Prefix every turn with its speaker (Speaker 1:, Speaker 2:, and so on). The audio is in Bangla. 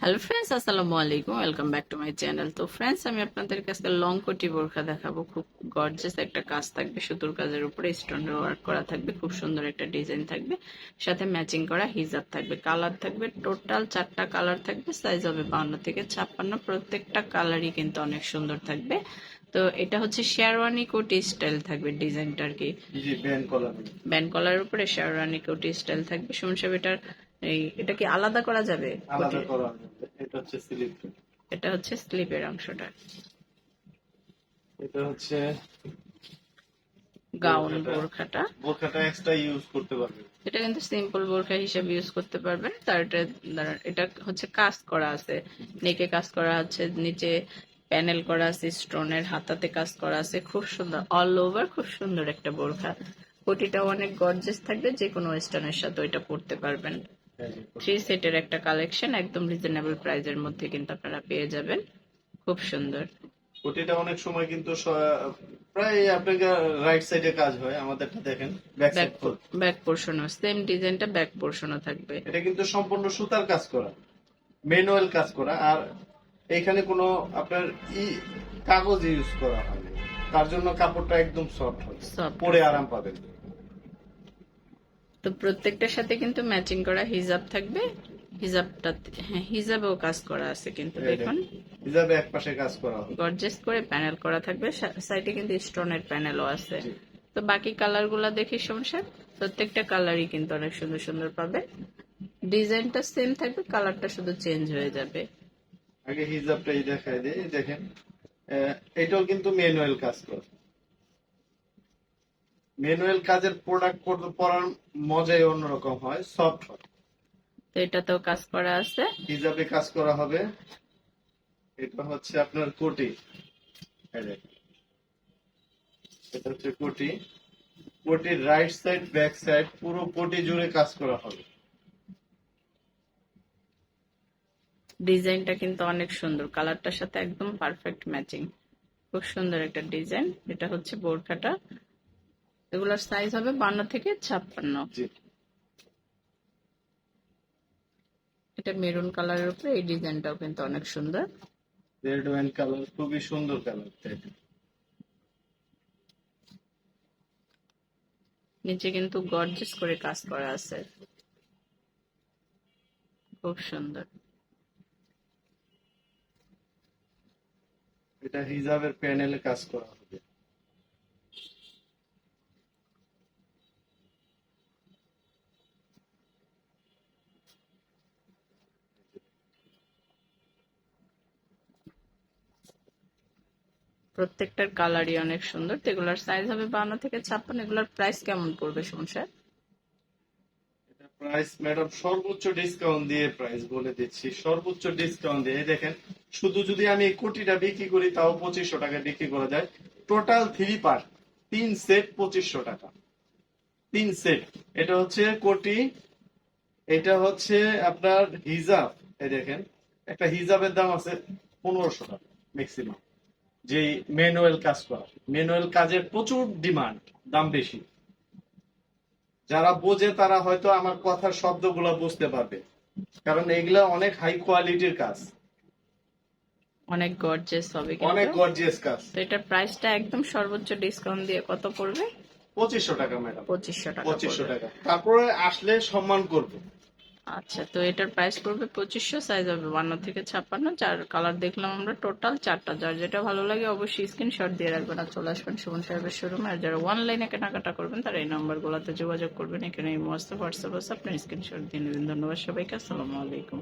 Speaker 1: হ্যালো ফ্রেন্ডস, আসসালামু আলাইকুম। Welcome back to my channel. তো ফ্রেন্ডস, আমি আপনাদের কাছে লং কোটি বোরখা দেখাবো। খুব গর্জিয়াস একটা কাজ থাকবে, সুতোর কাজের উপরে স্টোনের ওয়ার্ক করা থাকবে, খুব সুন্দর একটা ডিজাইন থাকবে, সাথে ম্যাচিং করা হিজাব থাকবে। কালার থাকবে টোটাল 4টা কালার থাকবে, সাইজ হবে 52 থেকে 56। প্রত্যেকটা কালারই কিন্তু অনেক সুন্দর থাকবে। তো এটা হচ্ছে শেরওয়ানি কোটি স্টাইল থাকবে ডিজাইনটা আর কি।
Speaker 2: জি ব্যান্ড কলার।
Speaker 1: ব্যান্ড কলারের উপরে শেরওয়ানি কোটি স্টাইল থাকবে। সমস্যা এটার এটা কি আলাদা করা যাবে?
Speaker 2: আলাদা করা যাবে। এটা হচ্ছে স্লিপ,
Speaker 1: এটা হচ্ছে স্লিপের অংশটা।
Speaker 2: এটা হচ্ছে
Speaker 1: গাউন বোরখাটা
Speaker 2: বোরখাটা এক্সট্রা ইউজ করতে পারবে।
Speaker 1: এটা কিন্তু সিম্পল বোরখা হিসেবে ইউজ করতে পারবেন। তার এটা হচ্ছে কাজ করা আছে, নেকে কাজ করা আছে, নিচে প্যানেল করা আছে, স্টোনের হাতাতে কাজ করা আছে, খুব সুন্দর অল ওভার, খুব সুন্দর একটা বোরখা। কোটিটাও অনেক গর্জিয়াস থাকবে, যে কোনো ওয়েস্টার্নের সাথে ওইটা পরতে পারবেন। 3 সেটের একটা কালেকশন, একদম রিজনেবল প্রাইজের মধ্যে কিন্তু আপনারা পেয়ে যাবেন। খুব সুন্দর।
Speaker 2: কোটিটা অনেক সময় কিন্তু প্রায় আপনার রাইট সাইডে কাজ হয়, আমাদেরটা দেখেন ব্যাক
Speaker 1: ব্যাক
Speaker 2: সাইড।
Speaker 1: ব্যাক পোর্শনও সেম ডিজাইনটা, ব্যাক পোর্শনও থাকবে।
Speaker 2: এটা কিন্তু সম্পূর্ণ সুতার কাজ করা, ম্যানুয়াল কাজ করা, আর এখানে কোনো আপনার কাগজ ইউজ করা হয়নি, তার জন্য কাপড়টা একদম সফট হবে,
Speaker 1: সফট
Speaker 2: পরে আরাম পাবেন।
Speaker 1: তো প্রত্যেকটার সাথে কিন্তু ম্যাচিং করা হিজাব থাকবে। হিজাবটা, হ্যাঁ, হিজাবেও কাজ করা আছে কিন্তু দেখুন,
Speaker 2: হিজাবে এক পাশে কাজ করা হবে।
Speaker 1: গর্জেস করে প্যানেল করা থাকবে, সাইডে কিন্তু স্টোনের প্যানেলও আছে। তো বাকি কালার গুলা দেখি সমস্যা, প্রত্যেকটা কালারই কিন্তু অনেক সুন্দর সুন্দর পাবে। ডিজাইনটা সেম থাকবে, কালারটা শুধু চেঞ্জ হয়ে যাবে।
Speaker 2: আগে হিজাবটাই দেখায় দিই, দেখেন এটাও কিন্তু ম্যানুয়াল কাজ করে। ম্যানুয়াল কাজের প্রোডাক্ট পরার মজাই অন্যরকম হয়, সফট হয়।
Speaker 1: তো এটাতেও কাজ করা আছে।
Speaker 2: হিজাবে কাজ করা হবে। এটা হচ্ছে আপনার কোটি, এই দেখেন, এটা হচ্ছে কোটি। কোটির রাইট সাইড ব্যাক সাইড পুরো কোটি জুড়ে কাজ করা হবে।
Speaker 1: ডিজাইনটা কিন্তু অনেক সুন্দর, কালারটার সাথে একদম পারফেক্ট ম্যাচিং। খুব সুন্দর একটা ডিজাইন। এটা হচ্ছে বোরখাটা, এগুলোর সাইজ হবে 52 থেকে 56।
Speaker 2: জি,
Speaker 1: এটা মেরুন কালারের উপরে এই ডিজাইনটাও কিন্তু অনেক সুন্দর।
Speaker 2: রেড ওয়াইন কালার, খুবই সুন্দর কালার।
Speaker 1: নিচে কিন্তু গর্জিয়াস করে কাজ করা আছে, খুব সুন্দর।
Speaker 2: এটা হিজাবের প্যানেলে কাজ করা হবে।
Speaker 1: প্রত্যেকটার কালারই অনেক সুন্দর। তো এগুলোর সাইজ হবে 52 থেকে 56। এগুলোর প্রাইস কেমন পড়বে সমস্যা?
Speaker 2: প্রাইস ম্যাডাম সর্বোচ্চ ডিসকাউন্ট দিয়ে প্রাইস বলে দিচ্ছি, সর্বোচ্চ ডিসকাউন্ট দিয়ে। এই দেখেন, শুধু যদি আমি এই কোটিটা বিক্রি করি তাও 2500 টাকা বিক্রি করা যায়। টোটাল 3 পার্ট, 3 সেট 2500 টাকা, 3 সেট। এটা হচ্ছে কোটি, এটা হচ্ছে আপনার হিজাব। এই দেখেন, একটা হিজাবের দাম আছে 1500 টাকা ম্যাক্সিমাম। যে ম্যানুয়াল কাজ করা, ম্যানুয়াল কাজের প্রচুর ডিমান্ড, দাম বেশি। যারা বোঝে তারা হয়তো আমার কথার শব্দগুলো বুঝতে পারবে, কারণ এগুলা অনেক হাই কোয়ালিটির কাজ,
Speaker 1: অনেক গর্জিয়াস হবে
Speaker 2: অনেক
Speaker 1: কিন্তু।
Speaker 2: গর্জিয়াস কাজ।
Speaker 1: তো এটার প্রাইসটা একদম সর্বোচ্চ ডিসকাউন্ট দিয়ে কত পড়বে?
Speaker 2: 2500 টাকা ম্যাডাম,
Speaker 1: 2500 টাকা
Speaker 2: 2500
Speaker 1: পড়বে।
Speaker 2: টাকা। তারপরে আসলে সম্মান করবো।
Speaker 1: আচ্ছা, তো এটার প্রাইস পড়বে 2500, সাইজ হবে 52 থেকে 56। চার কালার দেখলাম আমরা, টোটাল 4টা। যার যেটা ভালো লাগে অবশ্যই স্ক্রিনশট দিয়ে রাখবেন আর চলে আসবেন সুমন সাহেবের শোরুমে। আর যারা অনলাইনে কেনাকাটা করবেন তারা এই নাম্বারগুলোতে যোগাযোগ করবেন। এখানে এই হোয়াটসঅ্যাপ আছে, আপনার স্ক্রিনশট দিয়ে নেবেন। ধন্যবাদ সবাইকে, আসসালামু আলাইকুম।